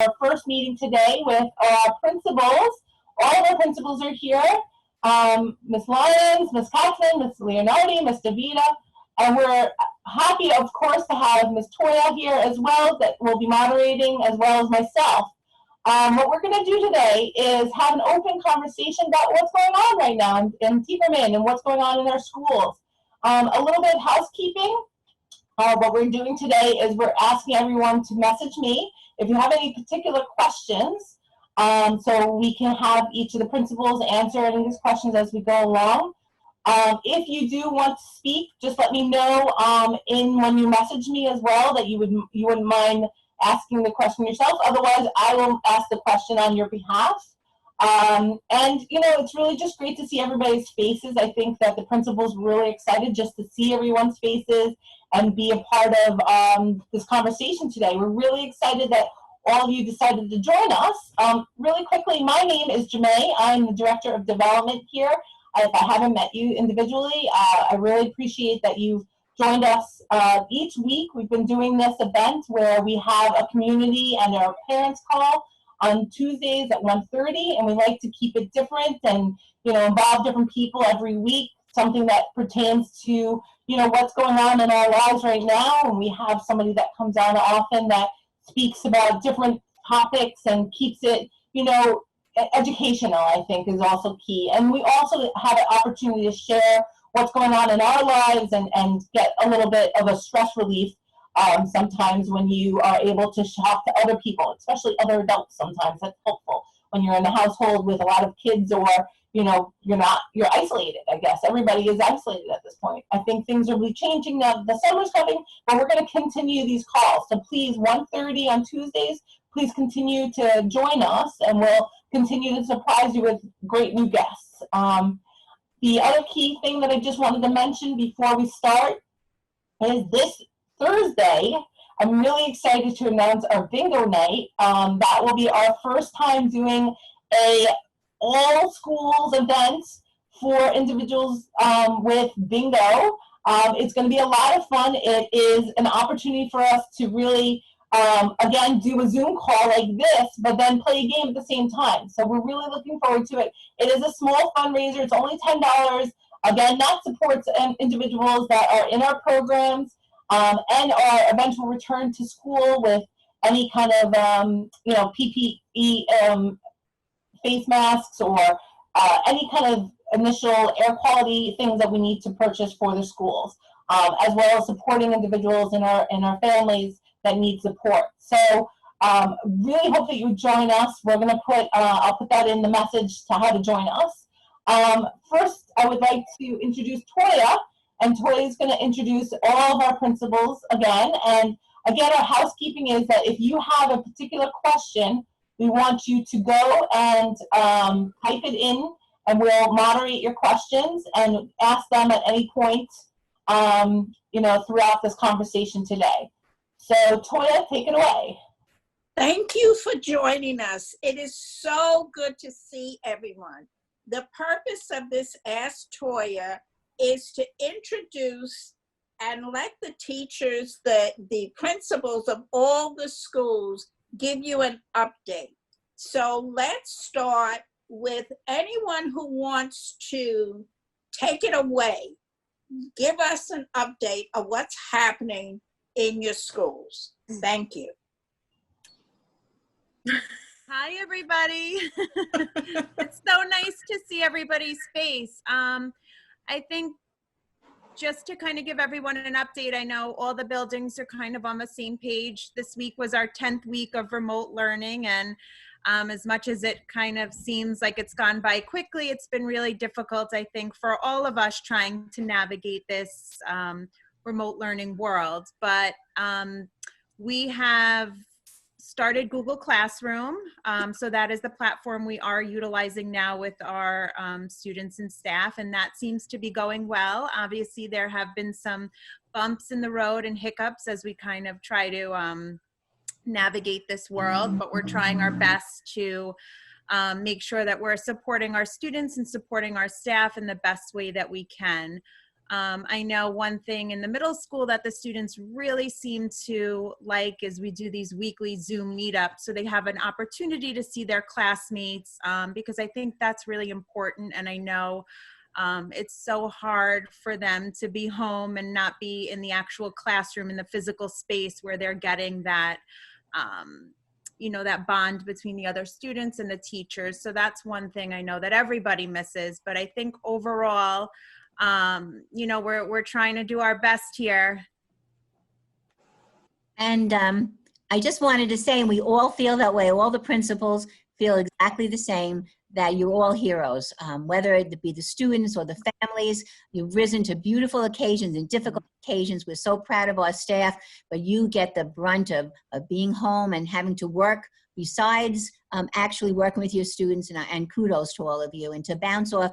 our first meeting today with our principals. All of our principals are here. Ms. Lyons, Ms. Katzman, Ms. Leonardi, Ms. Devita, and we're happy, of course, to have Ms. Toya here as well, that will be moderating, as well as myself. What we're going to do today is have an open conversation about what's going on right now in Tiegerman and what's going on in our schools. A little bit of housekeeping. What we're doing today is we're asking everyone to message me if you have any particular questions, so we can have each of the principals answer any of these questions as we go along. If you do want to speak, just let me know when you message me as well that you wouldn't mind asking the question yourself. Otherwise, I will ask the question on your behalf. And you know, it's really just great to see everybody's faces. I think that the principals were really excited just to see everyone's faces and be a part of this conversation today. We're really excited that all of you decided to join us. Really quickly, my name is Jamae. I'm the Director of Development here. If I haven't met you individually, I really appreciate that you've joined us each week. We've been doing this event where we have a community and our parents call on Tuesdays at 1:30, and we like to keep it different and, you know, involve different people every week, something that pertains to, you know, what's going on in our lives right now. And we have somebody that comes on often that speaks about different topics and keeps it, you know, educational, I think, is also key. And we also have an opportunity to share what's going on in our lives and get a little bit of a stress relief sometimes when you are able to talk to other people, especially other adults. Sometimes that's helpful when you're in a household with a lot of kids, or, you know, you're isolated. I guess everybody is isolated at this point. I think things will be changing now. The summer's coming, but we're going to continue these calls. So please, 1:30 on Tuesdays, please continue to join us, and we'll continue to surprise you with great new guests. The other key thing that I just wanted to mention before we start is this Thursday, I'm really excited to announce our bingo night. That will be our first time doing a all schools event for individuals with bingo. It's going to be a lot of fun. It is an opportunity for us to really, again, do a Zoom call like this, but then play a game at the same time. So we're really looking forward to it. It is a small fundraiser. It's only $10. Again, that supports individuals that are in our programs and our eventual return to school with any kind of, you know, PPE face masks, or any kind of initial air quality things that we need to purchase for the schools, as well as supporting individuals in our families that need support. So really hope that you join us. We're going to put, I'll put that in the message to how to join us. First, I would like to introduce Toya, and Toya is going to introduce all of our principals again. And again, our housekeeping is that if you have a particular question, we want you to go and type it in, and we'll moderate your questions and ask them at any point, you know, throughout this conversation today. So Toya, take it away. Thank you for joining us. It is so good to see everyone. The purpose of this Ask Toya is to introduce and let the teachers, the principals of all the schools give you an update. So let's start with anyone who wants to take it away. Give us an update of what's happening in your schools. Thank you. Hi, everybody. It's so nice to see everybody's face. I think just to kind of give everyone an update, I know all the buildings are kind of on the same page. This week was our 10th week of remote learning, and as much as it kind of seems like it's gone by quickly, it's been really difficult, I think, for all of us trying to navigate this remote learning world. But we have started Google Classroom. So that is the platform we are utilizing now with our students and staff, and that seems to be going well. Obviously, there have been some bumps in the road and hiccups as we kind of try to navigate this world, but we're trying our best to make sure that we're supporting our students and supporting our staff in the best way that we can. I know one thing in the middle school that the students really seem to like is we do these weekly Zoom meetups, so they have an opportunity to see their classmates, because I think that's really important. And I know it's so hard for them to be home and not be in the actual classroom, in the physical space where they're getting that, that bond between the other students and the teachers. So that's one thing I know that everybody misses. But I think overall, we're trying to do our best here. And I just wanted to say, and we all feel that way, all the principals feel exactly the same, that you're all heroes, whether it be the students or the families. You've risen to beautiful occasions and difficult occasions. We're so proud of our staff, but you get the brunt of being home and having to work besides actually working with your students, and kudos to all of you. And to bounce off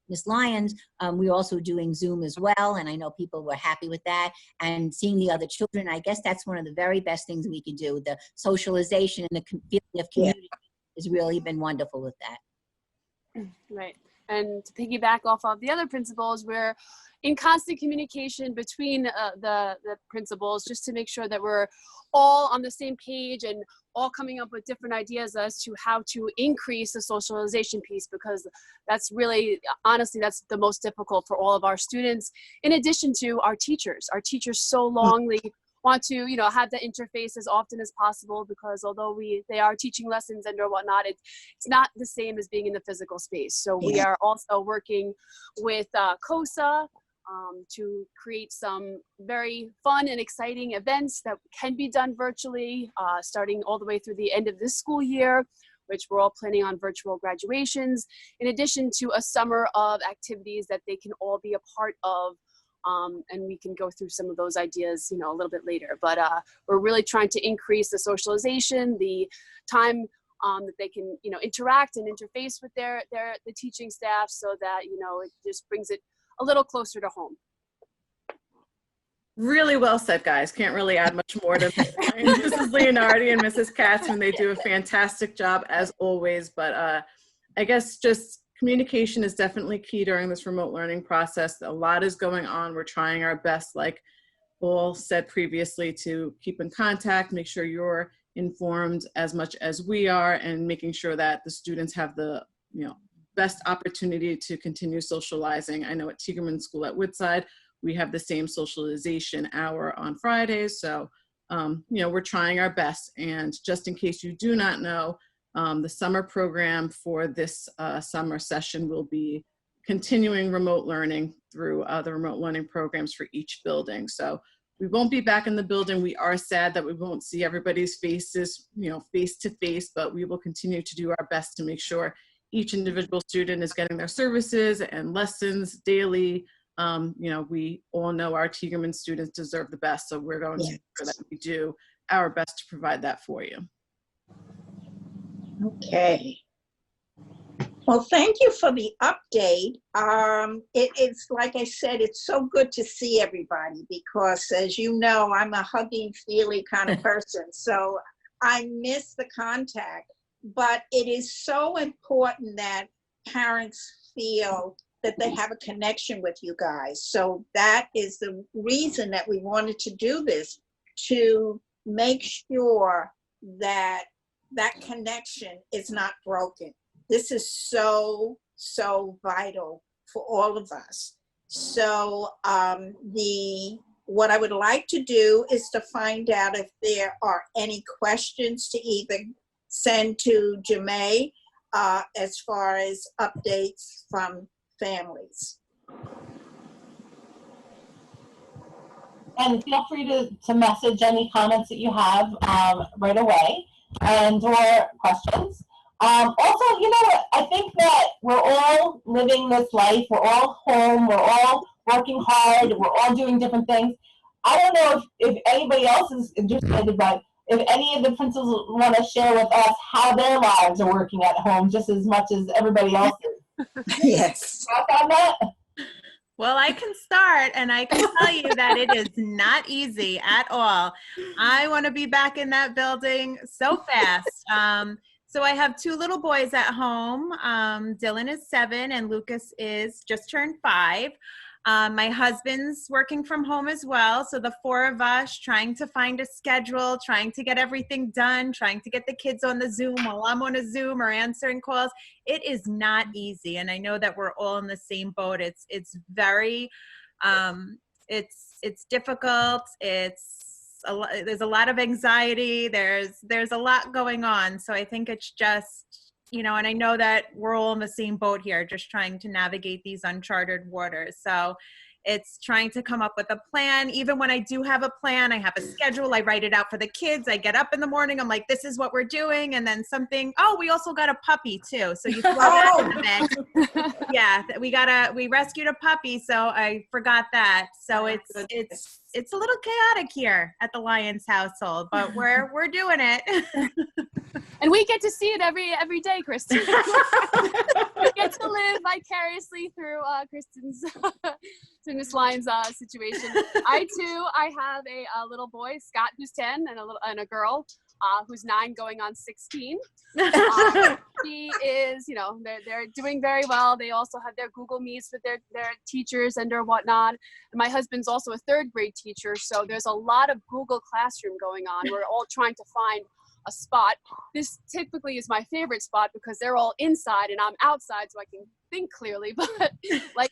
Ms. Lyons, we're also doing Zoom as well, and I know people were happy with that. And seeing the other children, I guess that's one of the very best things we can do. The socialization and the feeling of community has really been wonderful with that. Right. And to piggyback off of the other principals, we're in constant communication between the principals, just to make sure that we're all on the same page and all coming up with different ideas as to how to increase the socialization piece, because that's really, honestly, that's the most difficult for all of our students, in addition to our teachers. Our teachers so longly want to, have the interface as often as possible, because although they are teaching lessons and or whatnot, it's not the same as being in the physical space. So we are also working with COSA to create some very fun and exciting events that can be done virtually, starting all the way through the end of this school year, which we're all planning on virtual graduations, in addition to a summer of activities that they can all be a part of. And we can go through some of those ideas, a little bit later. But we're really trying to increase the socialization, the time that they can, interact and interface with the teaching staff, so that, it just brings it a little closer to home. Really well said, guys. Can't really add much more to Mrs. Leonardi and Mrs. Katzman. They do a fantastic job as always. But I guess just communication is definitely key during this remote learning process. A lot is going on. We're trying our best, like Paul said previously, to keep in contact, make sure you're informed as much as we are, and making sure that the students have the best opportunity to continue socializing. I know at Tiegerman School at Woodside, we have the same socialization hour on Fridays. So, we're trying our best. And just in case you do not know, the summer program for this summer session will be continuing remote learning through the remote learning programs for each building. So we won't be back in the building. We are sad that we won't see everybody's faces, face to face, but we will continue to do our best to make sure each individual student is getting their services and lessons daily. We all know our Tiegerman students deserve the best, so we're going to make sure that we do our best to provide that for you. Okay. Well, thank you for the update. It's like I said, it's so good to see everybody, because as you know, I'm a huggy, feely kind of person. So I miss the contact, but it is so important that parents feel that they have a connection with you guys. So that is the reason that we wanted to do this, to make sure that that connection is not broken. This is so, so vital for all of us. So what I would like to do is to find out if there are any questions to either send to Jemay as far as updates from families. And feel free to message any comments that you have right away, and or questions. Also, I think that we're all living this life. We're all home. We're all working hard. We're all doing different things. I don't know if anybody else is interested, but if any of the principals want to share with us how their lives are working at home just as much as everybody else's. Yes. Talk on that? Well, I can start, and I can tell you that it is not easy at all. I want to be back in that building so fast. So I have two little boys at home. Dylan is 7 and Lucas is just turned 5. My husband's working from home as well. So the four of us trying to find a schedule, trying to get everything done, trying to get the kids on the Zoom while I'm on a Zoom or answering calls. It is not easy. And I know that we're all in the same boat. It's very, it's difficult. There's a lot of anxiety. There's a lot going on. So I think it's just, and I know that we're all in the same boat here, just trying to navigate these uncharted waters. So it's trying to come up with a plan. Even when I do have a plan, I have a schedule, I write it out for the kids. I get up in the morning, I'm like, this is what we're doing. And then we also got a puppy too. So you throw that in the mix. Yeah, we rescued a puppy. So I forgot that. So it's a little chaotic here at the Lyons household, but we're doing it. And we get to see it every day, Kristen. We get to live vicariously through Kristen's, through Miss Lyons' situation. I have a little boy, Scott, who's 10, and a girl who's 9, going on 16. She is, they're doing very well. They also have their Google Meets with their teachers and or whatnot. And my husband's also a 3rd grade teacher, so there's a lot of Google Classroom going on. We're all trying to find a spot. This typically is my favorite spot because they're all inside and I'm outside, so I can think clearly. But like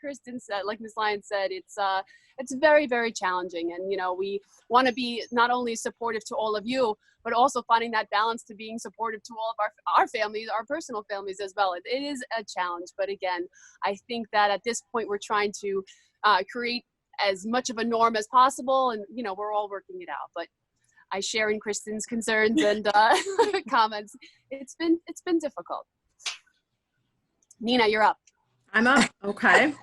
Kristen said, like Ms. Lyons said, it's very, very challenging. And we want to be not only supportive to all of you, but also finding that balance to being supportive to all of our families, our personal families as well. It is a challenge, but again, I think that at this point we're trying to create as much of a norm as possible, and we're all working it out. But I share in Kristen's concerns and comments. It's been difficult. Nina, you're up. I'm up. Okay.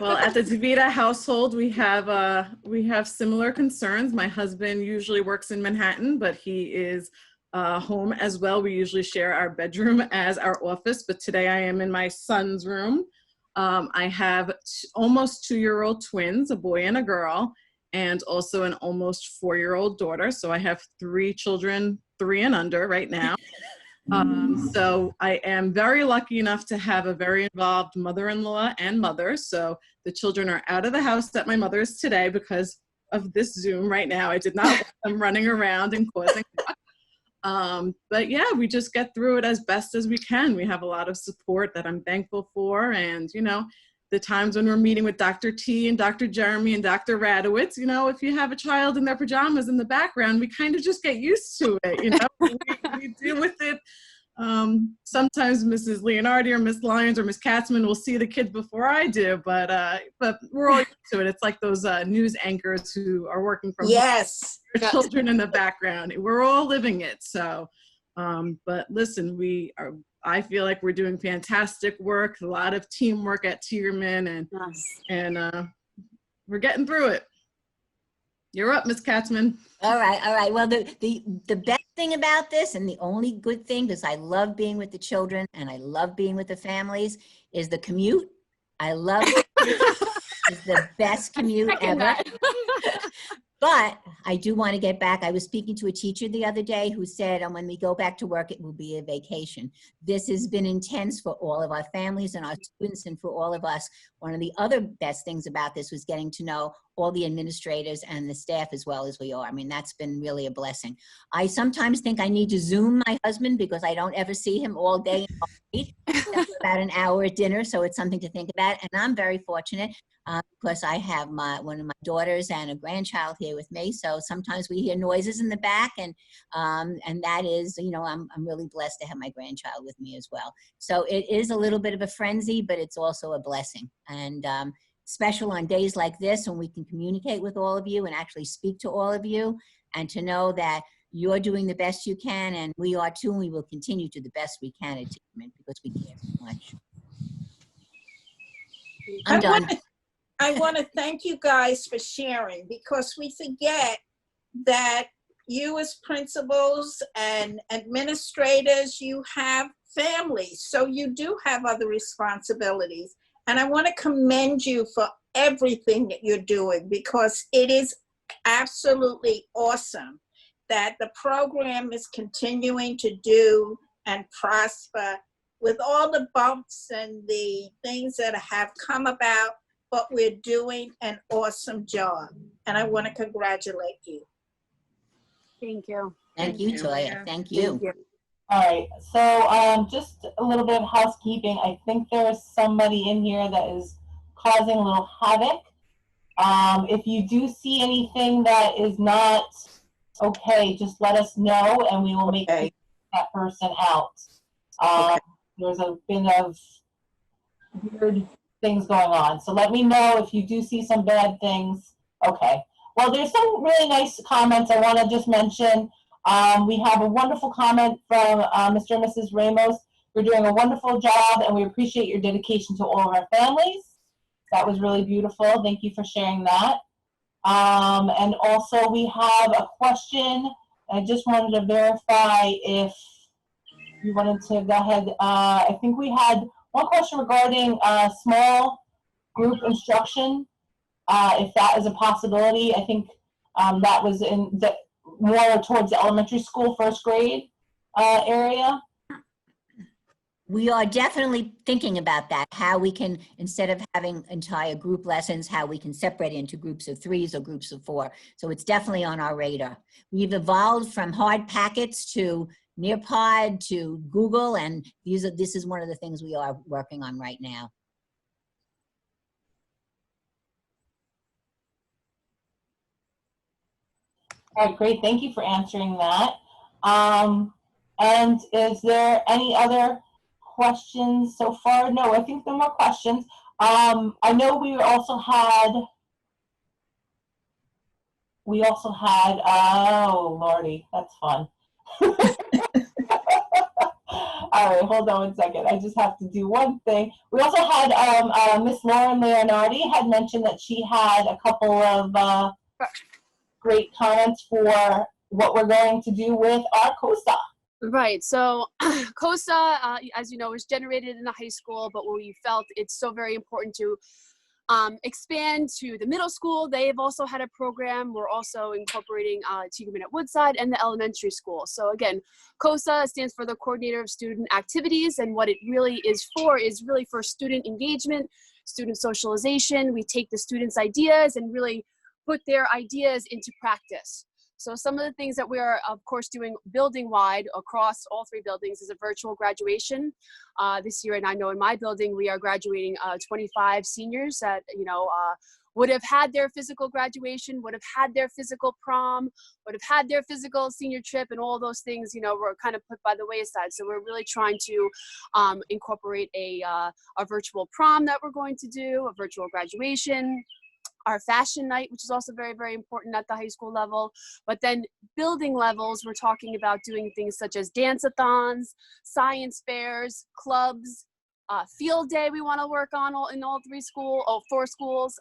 Well, at the Devita household, we have similar concerns. My husband usually works in Manhattan, but he is home as well. We usually share our bedroom as our office, but today I am in my son's room. I have almost 2-year-old twins, a boy and a girl, and also an almost 4-year-old daughter. So I have 3 children, 3 and under right now. So I am very lucky enough to have a very involved mother-in-law and mother. So the children are out of the house at my mother's today because of this Zoom right now. I did not want them running around and causing but yeah, we just get through it as best as we can. We have a lot of support that I'm thankful for. And, the times when we're meeting with Dr. T and Dr. Jeremy and Dr. Radowitz, if you have a child in their pajamas in the background, we kind of just get used to it, we deal with it. Sometimes Mrs. Leonardi or Miss Lyons or Miss Katzman will see the kids before I do, but we're all used to it. It's like those news anchors who are working from Yes. their children in the background. We're all living it. So, but listen, I feel like we're doing fantastic work, a lot of teamwork at Tiegerman, and we're getting through it. You're up, Miss Katzman. All right. Well, the best thing about this, and the only good thing, because I love being with the children and I love being with the families, is the commute. I love it. It's the best commute ever. But I do want to get back. I was speaking to a teacher the other day who said, when we go back to work, it will be a vacation. This has been intense for all of our families and our students and for all of us. One of the other best things about this was getting to know all the administrators and the staff as well as we are. I mean, that's been really a blessing. I sometimes think I need to Zoom my husband because I don't ever see him all day and all night, about an hour at dinner. So it's something to think about. And I'm very fortunate. Because I have one of my daughters and a grandchild here with me, so sometimes we hear noises in the back, and that is, I'm really blessed to have my grandchild with me as well. So it is a little bit of a frenzy, but it's also a blessing, and special on days like this when we can communicate with all of you and actually speak to all of you, and to know that you're doing the best you can, and we are too, and we will continue to the best we can at Tiegerman because we care so much. I'm done. I want to thank you guys for sharing, because we forget that you as principals and administrators, you have families, so you do have other responsibilities. And I want to commend you for everything that you're doing, because it is absolutely awesome that the program is continuing to do and prosper with all the bumps and the things that have come about. but we're doing an awesome job. And I want to congratulate you. Thank you. Thank you, Thank you. Toya. Thank you. All right, so just a little bit of housekeeping. I think there's somebody in here that is causing a little havoc. If you do see anything that is not okay, just let us know and we will make that person out. There's been of weird things going on. So let me know if you do see some bad things. Okay. Well, there's some really nice comments I want to just mention. We have a wonderful comment from Mr. and Mrs. Ramos. You're doing a wonderful job and we appreciate your dedication to all of our families. That was really beautiful. Thank you for sharing that. And also we have a question. I just wanted to verify if you wanted to go ahead. I think we had one question regarding small group instruction, if that is a possibility. I think that was in the more towards the elementary school, first grade area. We are definitely thinking about that, how we can, instead of having entire group lessons, how we can separate into groups of 3s or groups of 4. So it's definitely on our radar. We've evolved from hard packets to Nearpod to Google, and this is one of the things we are working on right now. All right, great. Thank you for answering that. And is there any other questions so far? No, I think there are more questions. I know we also had, oh, Lordy, that's fun. All right, hold on one second. I just have to do one thing. We also had Miss Lauren Leonardi had mentioned that she had a couple of great comments for what we're going to do with our COSA. Right. So COSA, as you know, was generated in the high school, but we felt it's so very important to expand to the middle school. They've also had a program. We're also incorporating Tiegerman at Woodside and the elementary school. So again, COSA stands for the Coordinator of Student Activities, and what it really is really for student engagement, student socialization. We take the students' ideas and really put their ideas into practice. So some of the things that we are, of course, doing building-wide across all 3 buildings is a virtual graduation. This year, and I know in my building, we are graduating 25 seniors that, would have had their physical graduation, would have had their physical prom, would have had their physical senior trip, and all those things, were kind of put by the wayside. So we're really trying to incorporate a virtual prom that we're going to do, a virtual graduation, our fashion night, which is also very, very important at the high school level. But then building levels, we're talking about doing things such as dance-a-thons, science fairs, clubs, field day we want to work on in all 4 schools,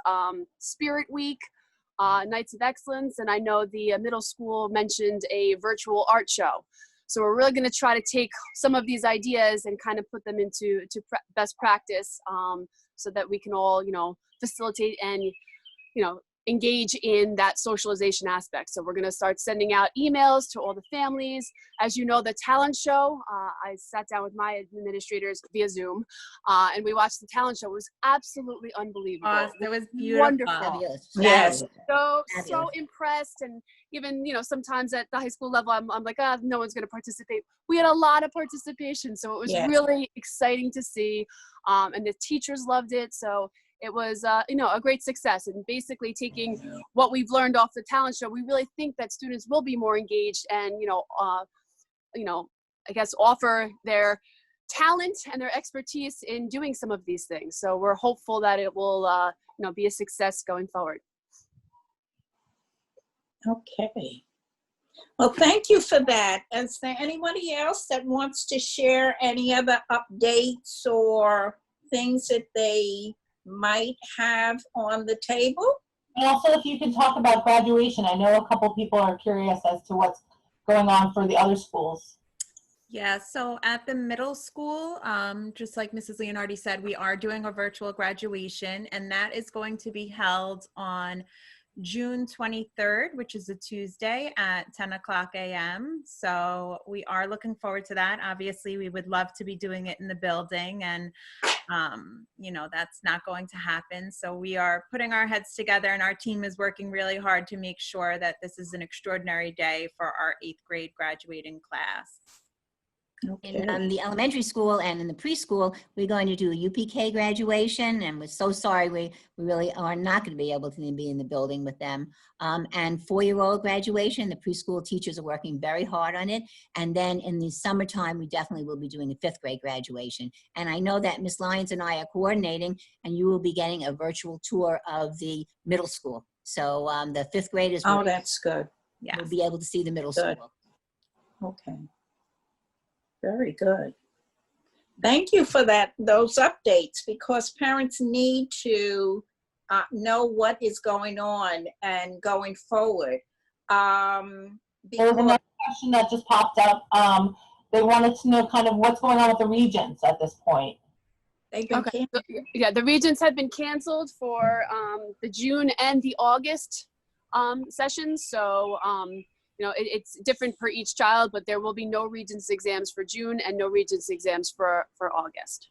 Spirit Week, Nights of Excellence, and I know the middle school mentioned a virtual art show. So we're really going to try to take some of these ideas and kind of put them into best practice, so that we can all, facilitate and engage in that socialization aspect. So we're going to start sending out emails to all the families. As you know, the talent show, I sat down with my administrators via Zoom, and we watched the talent show. It was absolutely unbelievable. It was beautiful. Wonderful. Fabulous. Yes. So impressed. And even, sometimes at the high school level, I'm like, no one's going to participate. We had a lot of participation. So it was really exciting to see. And the teachers loved it. So it was, a great success. And basically taking what we've learned off the talent show, we really think that students will be more engaged and, I guess offer their talent and their expertise in doing some of these things. So we're hopeful that it will, be a success going forward. Okay. Well, thank you for that. Is there anybody else that wants to share any other updates or things that they might have on the table? And also, if you can talk about graduation, I know a couple people are curious as to what's going on for the other schools. Yeah, so at the middle school, just like Mrs. Leonardi said, we are doing a virtual graduation, and that is going to be held on June 23rd, which is a Tuesday at 10 o'clock a.m. So we are looking forward to that. Obviously, we would love to be doing it in the building, and You know, that's not going to happen. So we are putting our heads together, and our team is working really hard to make sure that this is an extraordinary day for our 8th grade graduating class. Okay. In the elementary school and in the preschool, we're going to do a UPK graduation, and we're so sorry we really are not going to be able to be in the building with them. And 4-year-old graduation, the preschool teachers are working very hard on it. And then in the summertime, we definitely will be doing a 5th grade graduation. And I know that Ms. Lyons and I are coordinating, and you will be getting a virtual tour of the middle school. So the 5th graders Oh, that's good. Yes. will be able to see the middle Good. school. Okay. Very good. Thank you for those updates, because parents need to know what is going on and going forward. There was Because, another question that just popped up. They wanted to know kind of what's going on with the regents at this point. they've been Okay. So, yeah, the regents have been canceled for the June and the August sessions. So, you know, it's different per each child, but there will be no regents exams for June and no regents exams for August.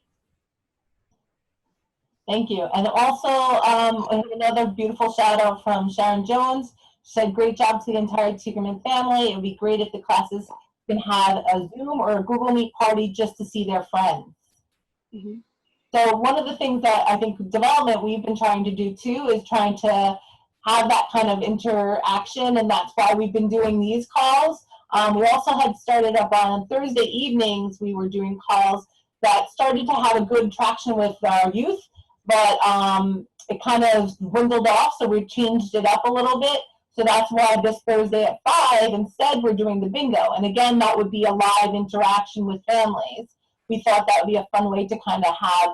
Thank you. And also, I have another beautiful shout out from Sharon Jones. She said, great job to the entire Tiegerman family. It would be great if the classes can have a Zoom or a Google Meet party just to see their friends. Mm-hmm. So one of the things that I think development we've been trying to do too is trying to have that kind of interaction, and that's why we've been doing these calls. We also had started up on Thursday evenings, we were doing calls that started to have a good traction with our youth, but it kind of dwindled off, so we changed it up a little bit. So that's why this Thursday at 5, instead we're doing the bingo. And again, that would be a live interaction with families. We thought that would be a fun way to kind of have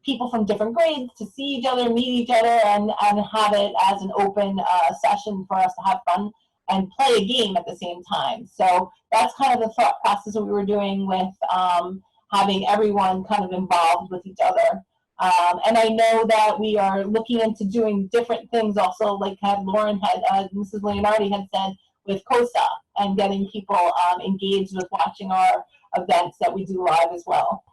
people from different grades to see each other, meet each other, and have it as an open session for us to have fun and play a game at the same time. So that's kind of the thought process that we were doing with having everyone kind of involved with each other. And I know that we are looking into doing different things also, like Lauren had, Mrs. Leonardi had said, with COSA, and getting people engaged with watching our events that we do live as well.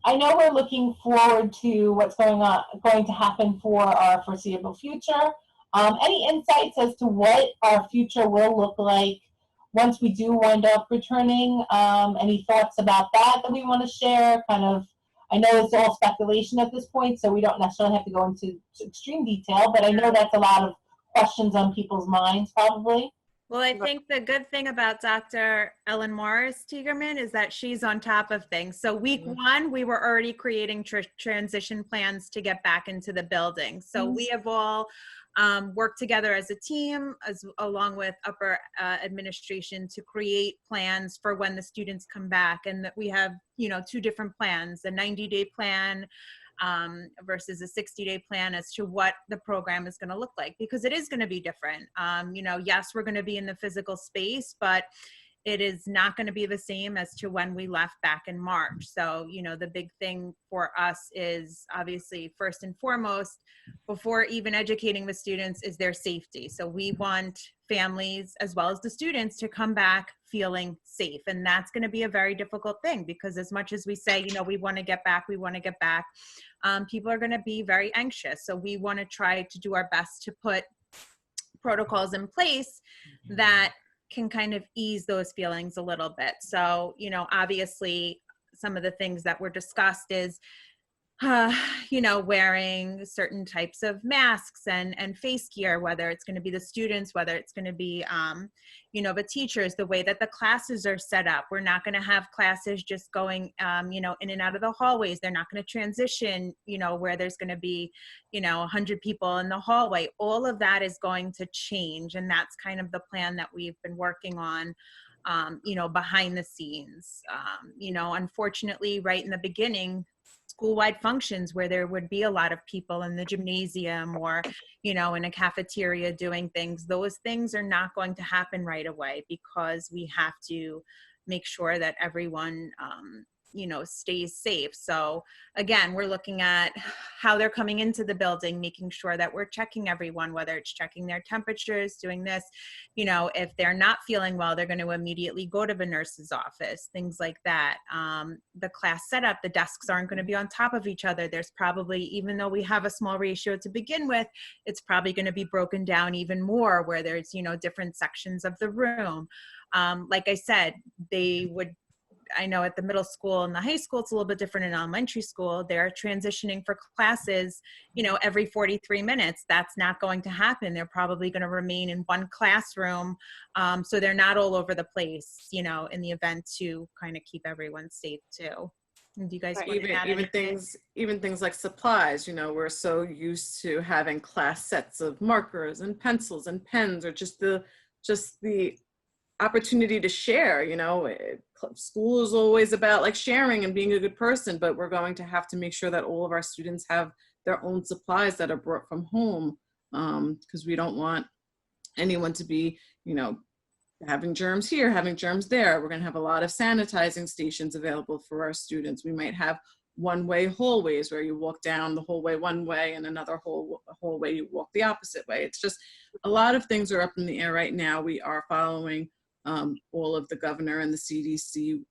I know we're looking forward to what's going to happen for our foreseeable future. Any insights as to what our future will look like once we do wind up returning? Any thoughts about that we want to share? Kind of, I know it's all speculation at this point, so we don't necessarily have to go into extreme detail, but I know that's a lot of questions on people's minds probably. Well, I think the good thing about Dr. Ellen Morris Tiegerman is that she's on top of things. So week 1, we were already creating transition plans to get back into the building. So we have all worked together as a team, along with upper administration, to create plans for when the students come back. And that we have, 2 different plans, a 90-day plan versus a 60-day plan as to what the program is going to look like, because it is going to be different. Yes, we're going to be in the physical space, but it is not going to be the same as to when we left back in March. So, the big thing for us is obviously first and foremost, before even educating the students, is their safety. So we want families as well as the students to come back feeling safe. And that's going to be a very difficult thing, because as much as we say, we want to get back, people are going to be very anxious. So we want to try to do our best to put protocols in place that can kind of ease those feelings a little bit. So, obviously some of the things that were discussed is, wearing certain types of masks and face gear, whether it's going to be the students, whether it's going to be, the teachers, the way that the classes are set up. We're not going to have classes just going, in and out of the hallways. They're not going to transition, where there's going to be, 100 people in the hallway. All of that is going to change. And that's kind of the plan that we've been working on, behind the scenes. Unfortunately, right in the beginning, school-wide functions where there would be a lot of people in the gymnasium or, in a cafeteria doing things, those things are not going to happen right away, because we have to make sure that everyone, you know, stays safe. So again, we're looking at how they're coming into the building, making sure that we're checking everyone, whether it's checking their temperatures, doing this, you know, if they're not feeling well, they're going to immediately go to the nurse's office, things like that. The class setup, the desks aren't going to be on top of each other. There's probably, even though we have a small ratio to begin with, it's probably going to be broken down even more where there's, you know, different sections of the room. Like I said, I know at the middle school and the high school, it's a little bit different in elementary school. They're transitioning for classes, you know, every 43 minutes. That's not going to happen. They're probably going to remain in one classroom. So they're not all over the place, you know, in the event to kind of keep everyone safe too. Do you guys want to add anything? Even things like supplies, you know, we're so used to having class sets of markers and pencils and pens, or just the opportunity to share. You know, school is always about like sharing and being a good person, but we're going to have to make sure that all of our students have their own supplies that are brought from home, because we don't want anyone to be, you know, having germs here, having germs there. We're going to have a lot of sanitizing stations available for our students. We might have one-way hallways where you walk down the hallway one way and another hallway you walk the opposite way. It's just a lot of things are up in the air right now. We are following all of the governor and the CDC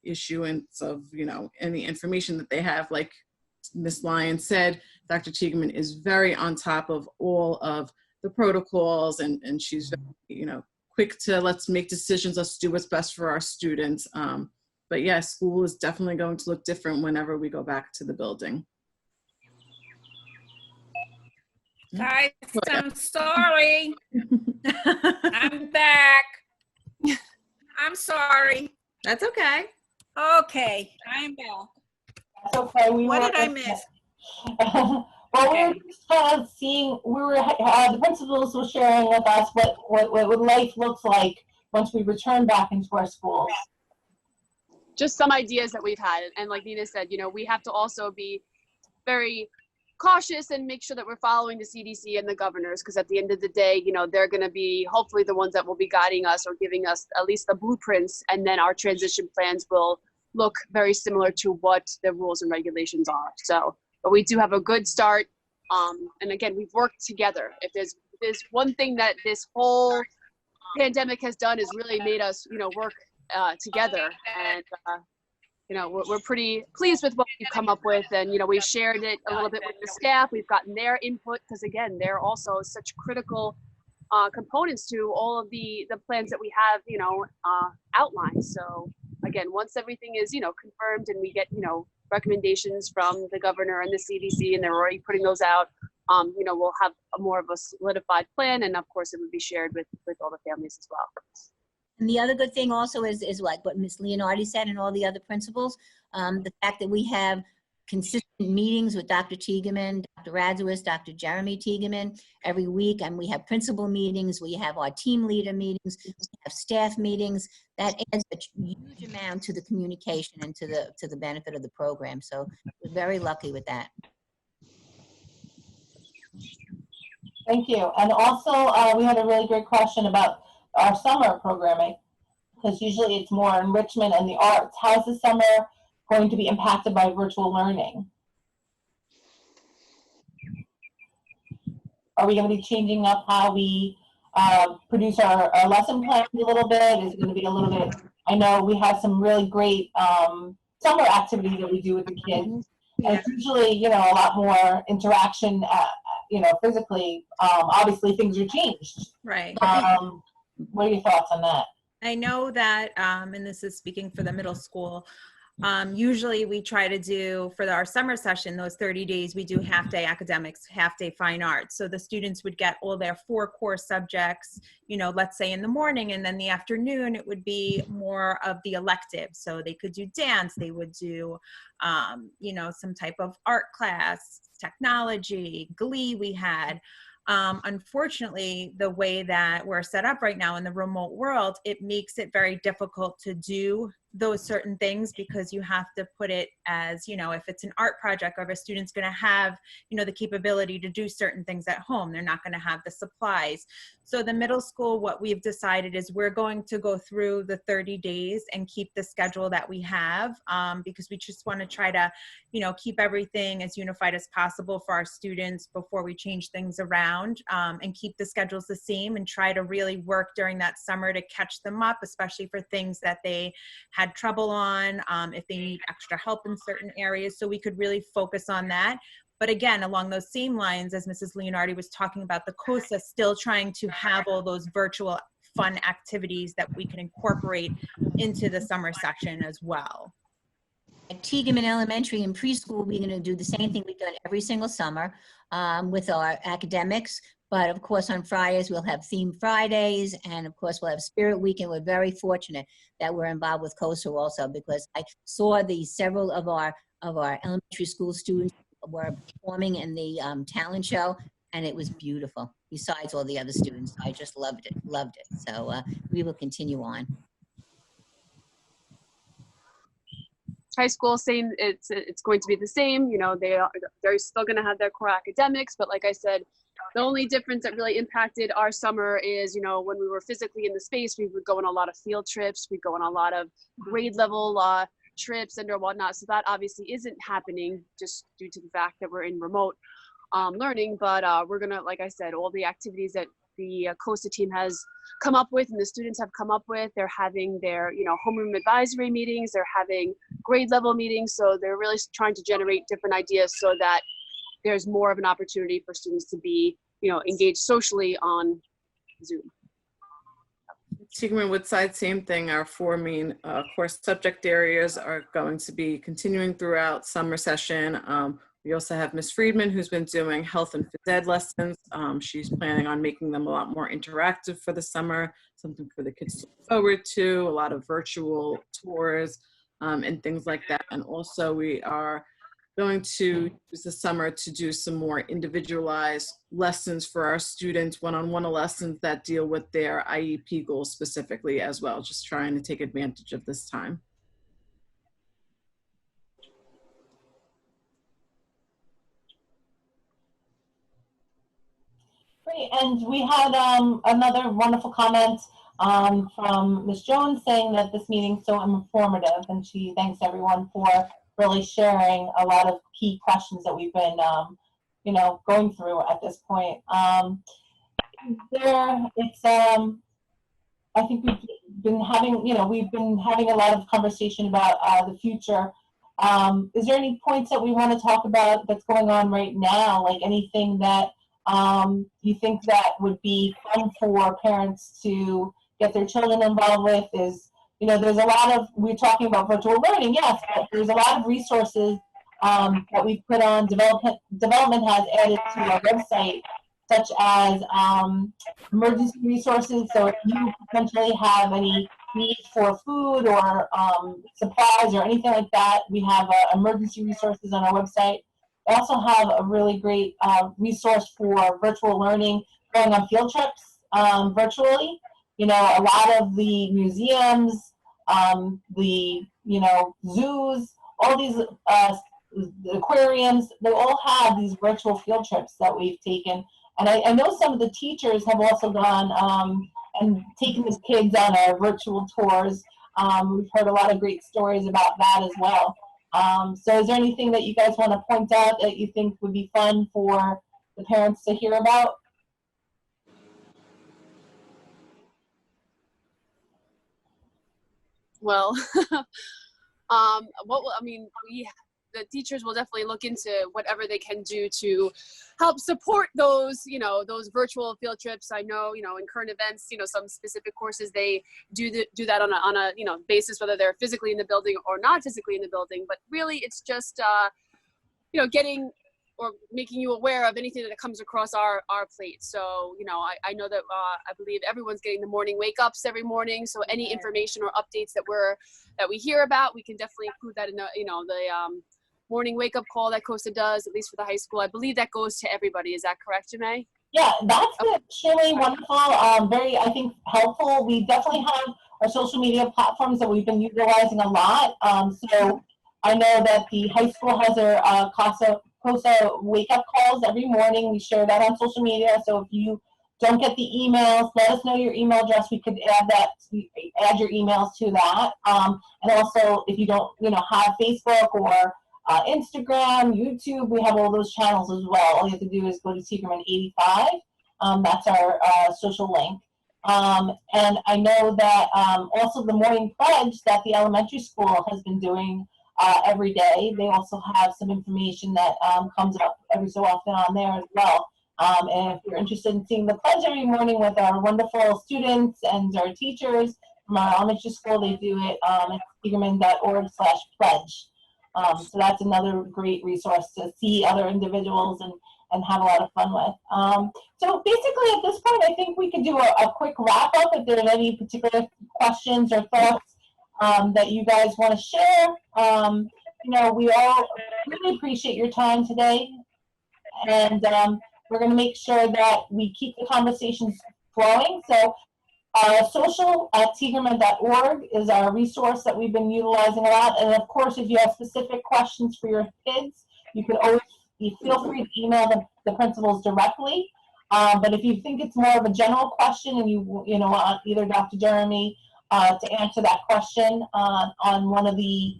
issuance of, you know, any information that they have. Like Ms. Lyons said, Dr. Tiegerman is very on top of all of the protocols, and she's, you know, quick to let's make decisions, let's do what's best for our students. But yeah, school is definitely going to look different whenever we go back to the building. Guys, I'm sorry. I'm back. I'm sorry. That's okay. Okay, I'm back. That's okay. What did I miss? Well, we were just kind of seeing, the principals were sharing with us what life looks like once we return back into our schools. Just some ideas that we've had. And like Nina said, you know, we have to also be very cautious and make sure that we're following the CDC and the governors, because at the end of the day, you know, they're going to be hopefully the ones that will be guiding us or giving us at least the blueprints, and then our transition plans will look very similar to what the rules and regulations are. So, but we do have a good start. And again, we've worked together. If there's one thing that this whole pandemic has done is really made us, you know, work together. And you know, we're pretty pleased with what we've come up with, and you know, we've shared it a little bit with the staff. We've gotten their input, because again, they're also such critical components to all of the plans that we have, you know, outlined. So again, once everything is, you know, confirmed and we get, you know, recommendations from the governor and the CDC, and they're already putting those out, you know, we'll have more of a solidified plan, and of course, it would be shared with all the families as well. And the other good thing also is like what Ms. Leonardi said and all the other principals, the fact that we have consistent meetings with Dr. Tiegerman, Dr. Radzewis, Dr. Jeremy Tiegerman every week, and we have principal meetings, we have our team leader meetings, we have staff meetings. That adds a huge amount to the communication and to the benefit of the program. So we're very lucky with that. Thank you. And also, we had a really great question about our summer programming, because usually it's more enrichment and the arts. How is the summer going to be impacted by virtual learning? Are we going to be changing up how we produce our lesson plans a little bit? Is it going to be a little bit, I know we have some really great summer activities that we do with the kids. And it's usually, you know, a lot more interaction, you know, physically. Obviously things are changed. Right. What are your thoughts on that? I know that, and this is speaking for the middle school, usually we try to do, for our summer session, those 30 days, we do half-day academics, half-day fine arts. So the students would get all their 4 core subjects, you know, let's say in the morning, and then the afternoon, it would be more of the elective. So they could do dance, they would do, you know, some type of art class, technology, Glee we had. Unfortunately, the way that we're set up right now in the remote world, it makes it very difficult to do those certain things, because you have to put it as, you know, if it's an art project or if a student's going to have, you know, the capability to do certain things at home, they're not going to have the supplies. So the middle school, what we've decided is we're going to go through the 30 days and keep the schedule that we have, because we just want to try to, you know, keep everything as unified as possible for our students before we change things around, and keep the schedules the same and try to really work during that summer to catch them up, especially for things that they had trouble on, if they need extra help in certain areas. So we could really focus on that. But again, along those same lines, as Mrs. Leonardi was talking about, the COSA still trying to have all those virtual fun activities that we can incorporate into the summer session as well. At Tiegerman Elementary and preschool, we're going to do the same thing we've done every single summer with our academics. But of course, on Fridays, we'll have theme Fridays. And of course, we'll have Spirit Week. And we're very fortunate that we're involved with COSA also, because I saw several of our elementary school students were performing in the talent show. And it was beautiful, besides all the other students. I just loved it. So we will continue on. High school, same. It's going to be the same. You know, they're still going to have their core academics, but like I said, the only difference that really impacted our summer is, you know, when we were physically in the space, we would go on a lot of field trips. We'd go on a lot of grade level trips and or whatnot. So that obviously isn't happening just due to the fact that we're in remote learning. But we're gonna, like I said, all the activities that the COSA team has come up with and the students have come up with, they're having their, you know, homeroom advisory meetings, they're having grade level meetings. So they're really trying to generate different ideas so that there's more of an opportunity for students to be, you know, engaged socially on Zoom. Tiegerman Woodside, same thing. Our 4 main course subject areas are going to be continuing throughout summer session. We also have Ms. Friedman, who's been doing health and phys ed lessons. She's planning on making them a lot more interactive for the summer, something for the kids to look forward to, a lot of virtual tours and things like that. And also we are going to use the summer to do some more individualized lessons for our students, one-on-one lessons that deal with their IEP goals specifically as well, just trying to take advantage of this time. Great, and we had another wonderful comment from Ms. Jones saying that this meeting is so informative, and she thanks everyone for really sharing a lot of key questions that we've been, you know, going through at this point. I think we've been having, you know, a lot of conversation about the future. Is there any points that we want to talk about that's going on right now, like anything that you think that would be fun for parents to get their children involved with? Is, you know, there's a lot of, we're talking about virtual learning, yes, but there's a lot of resources that we put on, development has added to our website, such as emergency resources. So if you potentially have any needs for food or supplies or anything like that, we have emergency resources on our website. We also have a really great resource for virtual learning, going on field trips virtually. You know, a lot of the museums, the, you know, zoos, all these aquariums, they all have these virtual field trips that we've taken. And I know some of the teachers have also gone and taken the kids on our virtual tours. We've heard a lot of great stories about that as well. So is there anything that you guys want to point out that you think would be fun for the parents to hear about? Well, the teachers will definitely look into whatever they can do to help support those, you know, those virtual field trips. I know, you know, in current events, you know, some specific courses, they do that on a, you know, basis, whether they're physically in the building or not physically in the building. But really, it's just, you know, getting or making you aware of anything that comes across our plate. So, you know, I know that I believe everyone's getting the morning wake ups every morning. So any information or updates that we hear about, we can definitely include that in the, you know, the morning wake up call that COSA does, at least for the high school. I believe that goes to everybody. Is that correct, Janae? Yeah, that's been extremely wonderful, very, I think, helpful. We definitely have our social media platforms that we've been utilizing a lot. So I know that the high school has their COSA wake-up calls every morning. We share that on social media. So if you don't get the emails, let us know your email address. We could add your emails to that. And also, if you don't, have Facebook or Instagram, YouTube, we have all those channels as well. All you have to do is go to Tiegerman 85. That's our social link. And I know that also the morning pledge that the elementary school has been doing every day, they also have some information that comes up every so often on there as well. And if you're interested in seeing the pledge every morning with our wonderful students and our teachers from our elementary school, they do it at tiegerman.org/pledge. So that's another great resource to see other individuals and have a lot of fun with. So basically at this point, I think we could do a quick wrap up if there are any particular questions or thoughts that you guys want to share. We all really appreciate your time today. And we're going to make sure that we keep the conversations flowing. So social at tiegerman.org is our resource that we've been utilizing a lot. And of course, if you have specific questions for your kids, you can always feel free to email the principals directly. But if you think it's more of a general question and you want either Dr. Jeremy to answer that question on one of the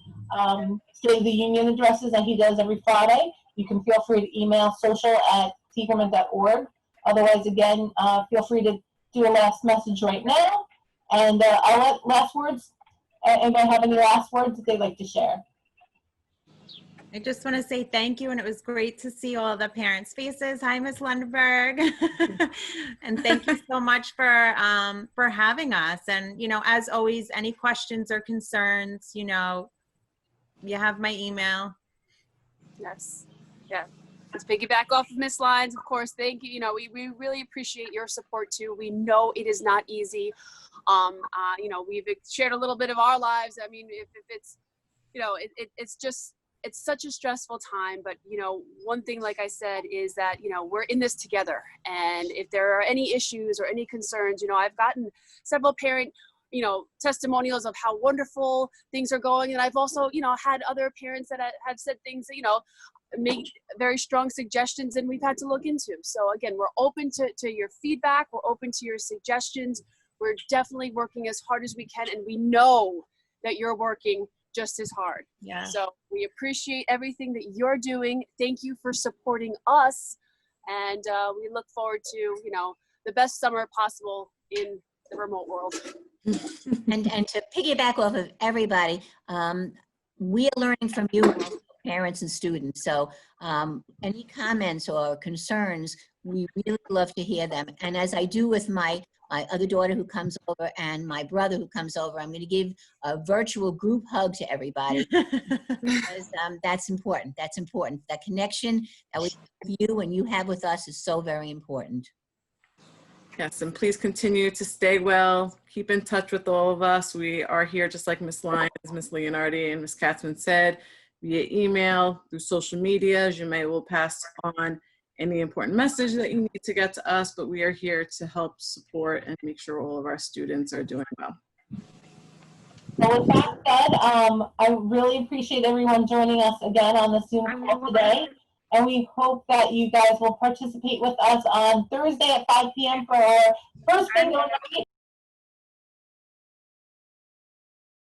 State of the Union addresses that he does every Friday, you can feel free to email social@tiegerman.org. Otherwise, again, feel free to do a last message right now. And I'll let last words, anybody have any last words that they'd like to share? I just want to say thank you, and it was great to see all the parents' faces. Hi, Ms. Lundberg. And thank you so much for having us. And, as always, any questions or concerns, you have my email. Yes. Yeah. Let's piggyback off of Miss Lyons, of course. Thank you. We really appreciate your support too. We know it is not easy. We've shared a little bit of our lives. I mean, if it's, it's such a stressful time. But, one thing, like I said, is that, we're in this together. And if there are any issues or any concerns, I've gotten several parent testimonials of how wonderful things are going. And I've also, had other parents that have said things that, make very strong suggestions and we've had to look into. So again, we're open to your feedback. We're open to your suggestions. We're definitely working as hard as we can. And we know that you're working just as hard. Yeah. So we appreciate everything that you're doing. Thank you for supporting us. And we look forward to, the best summer possible in the remote world. And to piggyback off of everybody, we are learning from you, parents and students. So any comments or concerns, we really love to hear them. And as I do with my other daughter who comes over and my brother who comes over, I'm going to give a virtual group hug to everybody because that's important. That's important. That connection that we have with you and you have with us is so very important. Yes, and please continue to stay well. Keep in touch with all of us. We are here just like Ms. Lyons, Ms. Leonardi, and Ms. Katzman said, via email, through social media. Jemay will pass on any important message that you need to get to us, but we are here to help support and make sure all of our students are doing well. So with that said, I really appreciate everyone joining us again on the Zoom call today. And we hope that you guys will participate with us on Thursday at 5 p.m. for our first bingo night